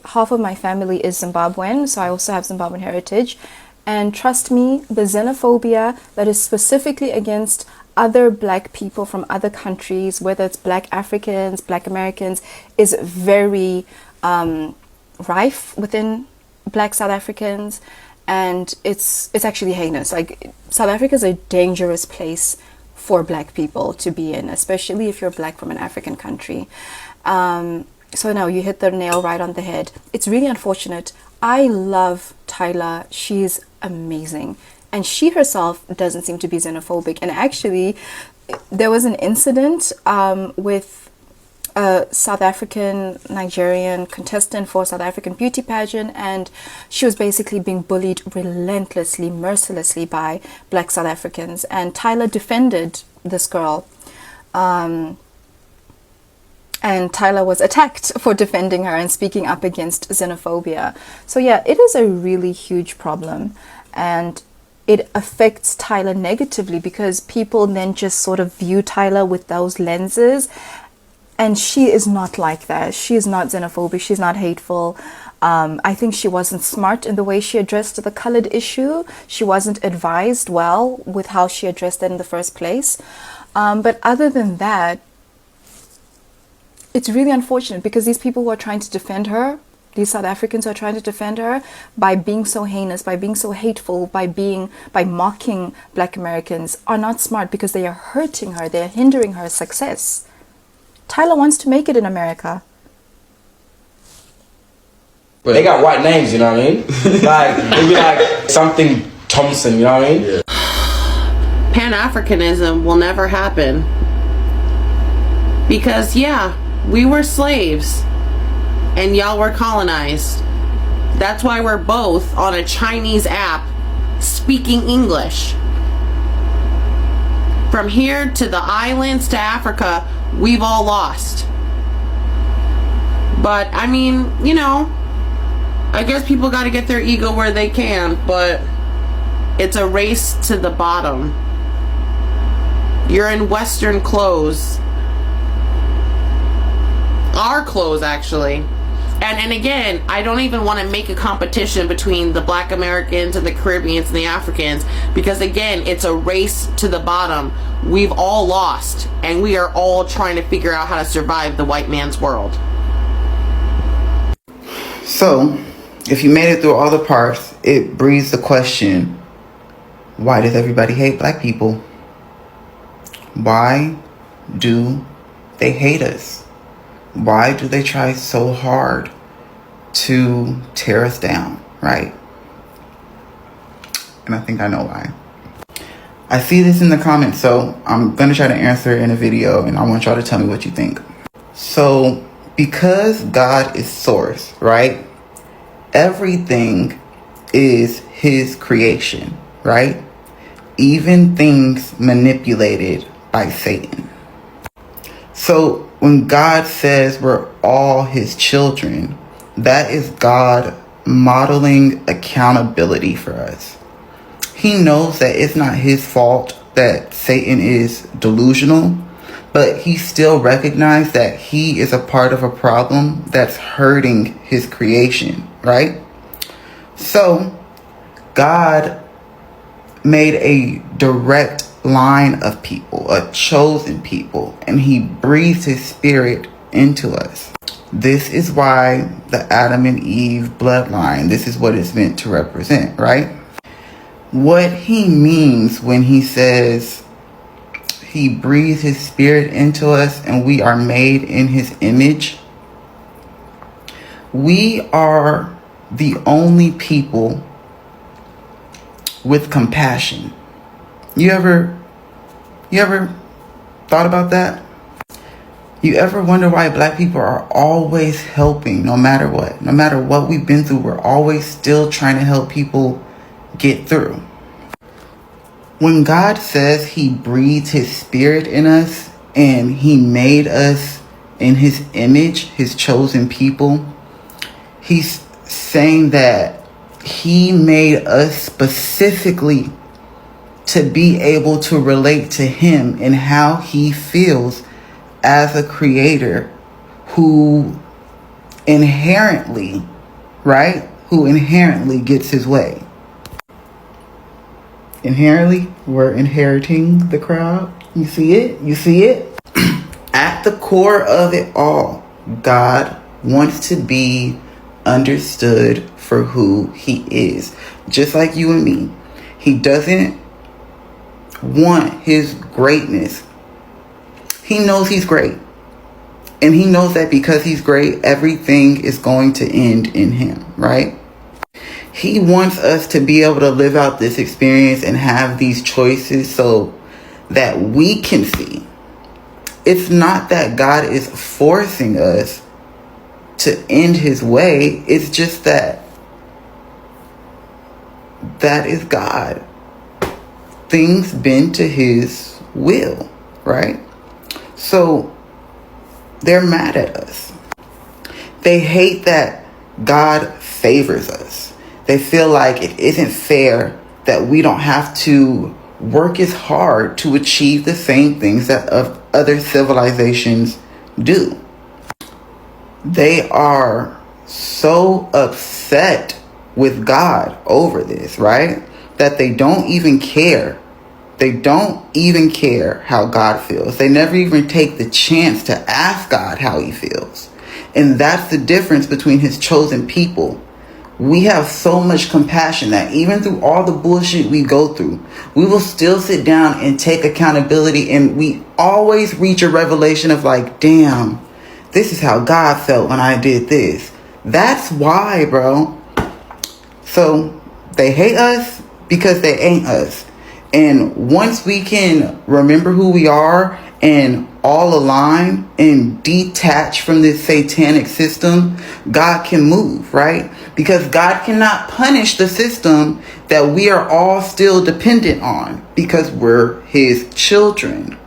half of my family is Zimbabwean, so I also have Zimbabwean heritage. And trust me, the xenophobia that is specifically against other Black people from other countries, whether it's Black Africans, Black Americans, is very rife within Black South Africans, and it's actually heinous. Like, South Africa is a dangerous place for Black people to be in, especially if you're Black from an African country. So no, you hit the nail right on the head. It's really unfortunate. I love Tyla. She's amazing. And she herself doesn't seem to be xenophobic. And actually, there was an incident with a South African Nigerian contestant for a South African beauty pageant, and she was basically being bullied relentlessly, mercilessly by Black South Africans. And Tyla defended this girl. And Tyla was attacked for defending her and speaking up against xenophobia. So yeah, it is a really huge problem. And it affects Tyla negatively because people then just sort of view Tyla with those lenses. And she is not like that. She is not xenophobic. She's not hateful. I think she wasn't smart in the way she addressed the colored issue. She wasn't advised well with how she addressed it in the first place. But other than that, it's really unfortunate because these people who are trying to defend her, these South Africans who are trying to defend her by being so heinous, by being so hateful, by mocking Black Americans, are not smart because they are hurting her. They're hindering her success. Tyla wants to make it in America. They got white names, you know what I mean? Like, it'd be like something Thompson, you know what I mean? Yeah. Pan-Africanism will never happen. Because, yeah, we were slaves and y'all were colonized. That's why we're both on a Chinese app speaking English. From here to the islands to Africa, we've all lost. But, I mean, you know, I guess people gotta get their ego where they can, but it's a race to the bottom. You're in Western clothes. Our clothes, actually. And again, I don't even want to make a competition between the Black Americans and the Caribbeans and the Africans, because again, it's a race to the bottom. We've all lost, and we are all trying to figure out how to survive the white man's world. So, if you made it through all the parts, it breeds the question, why does everybody hate Black people? Why do they hate us? Why do they try so hard to tear us down, right? And I think I know why. I see this in the comments, so I'm going to try to answer it in a video, and I want y'all to tell me what you think. So, because God is source, right? Everything is his creation, right? Even things manipulated by Satan. So, when God says we're all his children, that is God modeling accountability for us. He knows that it's not his fault that Satan is delusional, but he still recognized that he is a part of a problem that's hurting his creation, right? So God made a direct line of people, a chosen people, and he breathed his spirit into us. This is why the Adam and Eve bloodline, this is what it's meant to represent, right? What he means when he says he breathed his spirit into us and we are made in his image, we are the only people with compassion. You ever thought about that? You ever wonder why black people are always helping no matter what? No matter what we've been through, we're always still trying to help people get through. When God says he breathed his spirit in us and he made us in his image, his chosen people, he's saying that he made us specifically to be able to relate to him and how he feels as a creator who inherently, right? Who inherently gets his way. Inherently, we're inheriting the crowd. You see it? You see it? At the core of it all, God wants to be understood for who he is. Just like you and me. He doesn't want his greatness. He knows he's great. And he knows that because he's great, everything is going to end in him, right? He wants us to be able to live out this experience and have these choices so that we can see. It's not that God is forcing us to end his way. It's just that is God. Things bend to his will, right? So they're mad at us. They hate that God favors us. They feel like it isn't fair that we don't have to work as hard to achieve the same things that other civilizations do. They are so upset with God over this, right? That they don't even care. They don't even care how God feels. They never even take the chance to ask God how he feels. And that's the difference between his chosen people. We have so much compassion that even through all the bullshit we go through, we will still sit down and take accountability, and we always reach a revelation of like, damn, this is how God felt when I did this. That's why, bro. So they hate us because they ain't us. And once we can remember who we are and all align and detach from this satanic system, God can move, right? Because God cannot punish the system that we are all still dependent on because we're his children.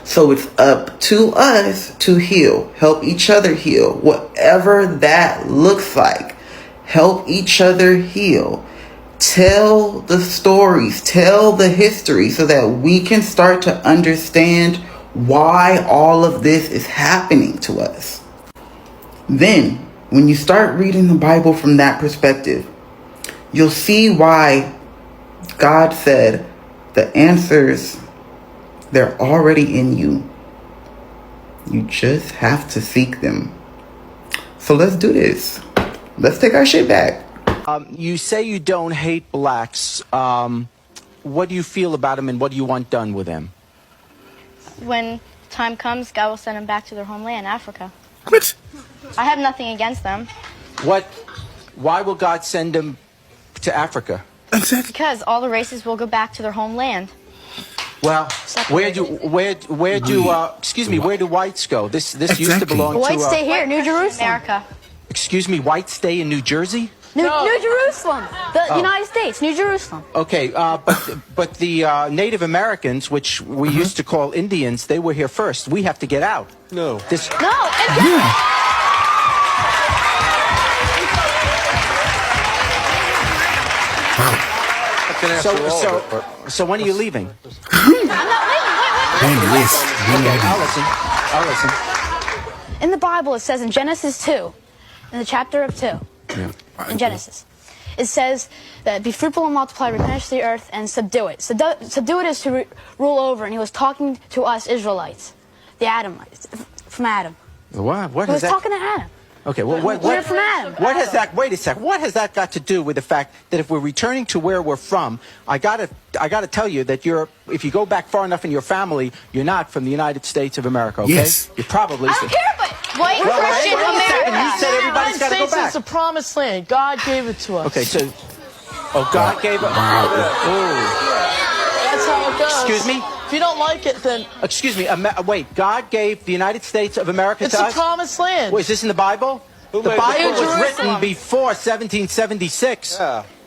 So it's up to us to heal, help each other heal, whatever that looks like. Help each other heal. Tell the stories, tell the history so that we can start to understand why all of this is happening to us. Then, when you start reading the Bible from that perspective, you'll see why God said the answers, they're already in you. You just have to seek them. So let's do this. Let's take our shit back. You say you don't hate blacks. What do you feel about them and what do you want done with them? When time comes, God will send them back to their homeland, Africa. What? I have nothing against them. Why will God send them to Africa? Because all the races will go back to their homeland. Well, where do whites go? This used to belong to Whites stay here, New Jerusalem, America. Excuse me, whites stay in New Jersey? New Jerusalem, the United States, New Jerusalem. Okay, but the Native Americans, which we used to call Indians, they were here first. We have to get out. No. So when are you leaving? I'm not leaving. Okay, I'll listen. In the Bible, it says in Genesis 2, in the chapter of 2, in Genesis, it says that be fruitful and multiply, replenish the earth, and subdue it. Subdue it is to rule over, and he was talking to us Israelites, the Adamites, from Adam. What? What He is was that? talking to Adam. Okay, well, We're from Adam. What has that? Wait a sec. What has that got to do with the fact that if we're returning to where we're from, I gotta tell you that if you go back far enough in your family, you're not from the United States of America. Okay? Yes. You're probably. I don't care, but white Christian America. You said everybody's got to go back. It's a promised land. God gave it to us. Okay, so, God gave it. That's how it goes. Excuse me. If you don't like it, then Excuse me. Wait. God gave the United States of America it's to a us. promised land. Wait, is this in the Bible? The Bible was written before 1776.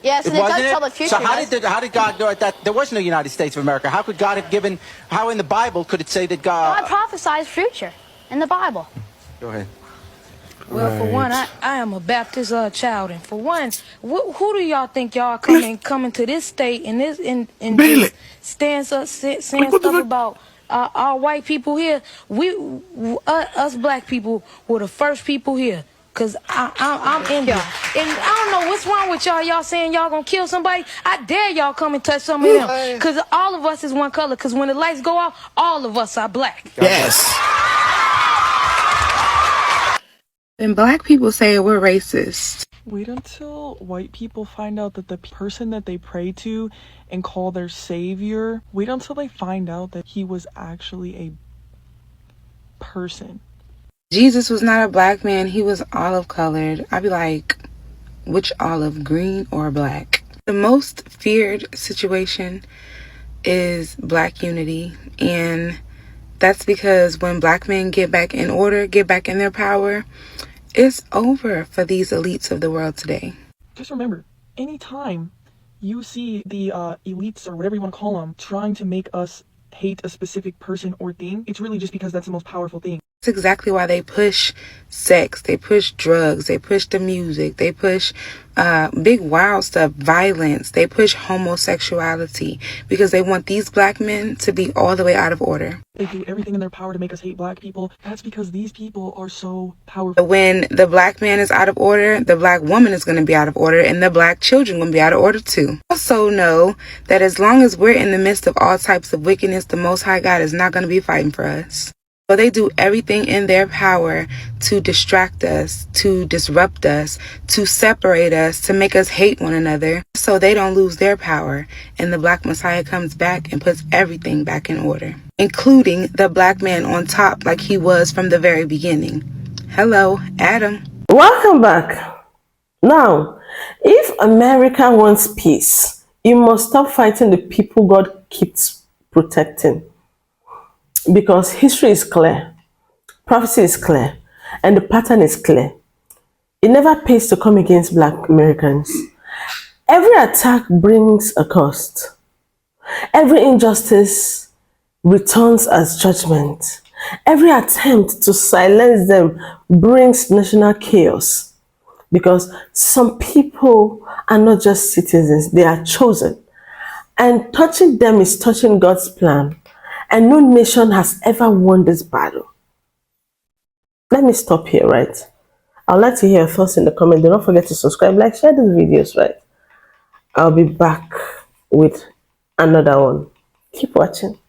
Yes, and it does tell the future. So how did God know that there was no United States of America? How could God have given? How in the Bible could it say that God? God prophesies future in the Bible. Go ahead. Well, for one, I am a Baptist child, and for one, who do y'all think y'all coming to this state and this saying stuff about our white people here? Us black people were the first people here. Cause I'm Indian, and I don't know what's wrong with y'all. Y'all saying y'all gonna kill somebody? I dare y'all come and touch some of them. Cause all of us is one color. Cause when the lights go off, all of us are black. Yes. And black people say we're racist. Wait until white people find out that the person that they pray to and call their savior, wait until they find out that he was actually a person. Jesus was not a black man. He was olive colored. I'd be like, which olive, green or black? The most feared situation is black unity. And that's because when black men get back in order, get back in their power, it's over for these elites of the world today. Just remember, anytime you see the elites or whatever you want to call them trying to make us hate a specific person or thing, it's really just because that's the most powerful thing. That's exactly why they push sex, they push drugs, they push the music, they push big wild stuff, violence, they push homosexuality, because they want these black men to be all the way out of order. They do everything in their power to make us hate black people. That's because these people are so powerful. When the black man is out of order, the black woman is going to be out of order, and the black children are going to be out of order too. Also know that as long as we're in the midst of all types of wickedness, the Most High God is not going to be fighting for us. So they do everything in their power to distract us, to disrupt us, to separate us, to make us hate one another, so they don't lose their power. And the Black Messiah comes back and puts everything back in order, including the black man on top like he was from the very beginning. Hello, Adam. Welcome back. Now, if America wants peace, you must stop fighting the people God keeps protecting. Because history is clear, prophecy is clear, and the pattern is clear. It never pays to come against black Americans. Every attack brings a cost. Every injustice returns as judgment. Every attempt to silence them brings national chaos. Because some people are not just citizens, they are chosen. And touching them is touching God's plan. And no nation has ever won this battle. Let me stop here, right? I'd like to hear your thoughts in the comments. Do not forget to subscribe, like, share these videos, right? I'll be back with another one. Keep watching.